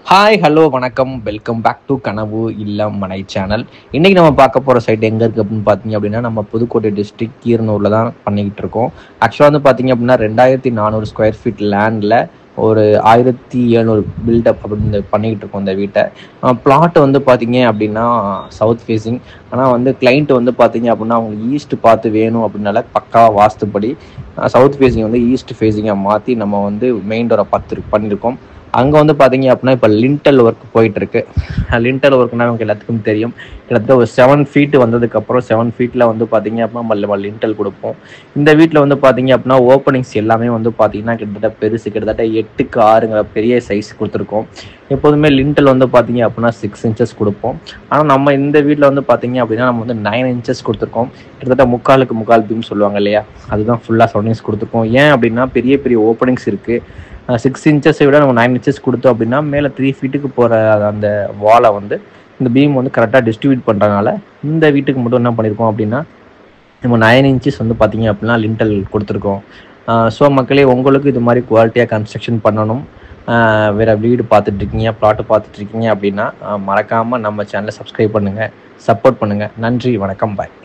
Hi hello வணக்கம் welcome back to கனவு இல்லம் மனை சேனல். இன்றைக்கி நம்ம பார்க்க போகிற சைட் எங்கே இருக்குது அப்படின்னு பார்த்தீங்க அப்படின்னா நம்ம புதுக்கோட்டை டிஸ்ட்ரிக்ட் கீரனூரில் தான் பண்ணிக்கிட்டு இருக்கோம். ஆக்சுவலாக வந்து பார்த்தீங்க அப்படின்னா 2400 ஸ்கொயர் ஃபீட் லேண்டில் ஒரு 1700 பில்டப் அப்படின்னு பண்ணிக்கிட்டு இருக்கோம் இந்த வீட்டை. பிளாட் வந்து பார்த்தீங்க அப்படின்னா சவுத் ஃபேஸிங். ஆனால் வந்து கிளைண்ட் வந்து பார்த்தீங்க அப்படின்னா அவங்களுக்கு ஈஸ்ட் பார்த்து வேணும் அப்படின்னால பக்காவாக வாஸ்துப்படி சவுத் ஃபேஸிங் வந்து ஈஸ்ட் ஃபேஸிங்காக மாற்றி நம்ம வந்து மெயின் டோரை பார்த்து பண்ணியிருக்கோம். அங்கே வந்து பார்த்தீங்க அப்படின்னா இப்போ லிண்டல் ஒர்க் போயிட்டுருக்கு. லிண்டல் ஒர்க்னா நமக்கு எல்லாத்துக்கும் தெரியும். கிட்டத்தட்ட ஒரு 7 ஃபீட் வந்ததுக்கப்புறம் 7 ஃபீட்டில் வந்து பார்த்தீங்க அப்படின்னா நம்ம லிண்டல் கொடுப்போம். இந்த வீட்டில் வந்து பார்த்தீங்க அப்படின்னா ஓப்பனிங்ஸ் எல்லாமே வந்து பார்த்தீங்கன்னா கிட்டத்தட்ட பெருசு, கிட்டத்தட்ட 8க்கு 6ங்கிற பெரிய சைஸ் கொடுத்துருக்கோம். எப்போதுமே லிண்டல் வந்து பார்த்தீங்க அப்படின்னா 6 இன்ச்சஸ் கொடுப்போம். ஆனால் நம்ம இந்த வீட்டில் வந்து பார்த்தீங்க அப்படின்னா நம்ம வந்து 9 இன்ச்சஸ் கொடுத்துருக்கோம். கிட்டத்தட்ட முக்கால் பீம் சொல்லுவாங்க இல்லையா, அதுதான் ஃபுல்லாக சரௌண்டிங்ஸ் கொடுத்துருக்கோம். ஏன் அப்படின்னா பெரிய பெரிய ஓப்பனிங்ஸ் இருக்குது. 6 இன்ச்சஸை விட நம்ம 9 இன்ச்சஸ் கொடுத்தோம் அப்படின்னா மேலே 3 ஃபீட்டுக்கு போகிற அந்த வாலை வந்து இந்த பீம் வந்து கரெக்டாக டிஸ்ட்ரிபியூட் பண்ணுறதுனால இந்த வீட்டுக்கு மட்டும் என்ன பண்ணியிருக்கோம் அப்படின்னா நம்ம 9 இன்ச்சஸ் வந்து பார்த்தீங்க அப்படின்னா லிண்டல் கொடுத்துருக்கோம். ஸோ மக்களே, உங்களுக்கு இது மாதிரி குவாலிட்டியாக கன்ஸ்ட்ரக்ஷன் பண்ணணும், வேறு வீடு பார்த்துட்ருக்கீங்க, ப்ளாட்டு பார்த்துட்ருக்கீங்க அப்படின்னா மறக்காமல் நம்ம சேனலை சப்ஸ்கிரைப் பண்ணுங்கள், சப்போர்ட் பண்ணுங்கள். நன்றி, வணக்கம், பாய்.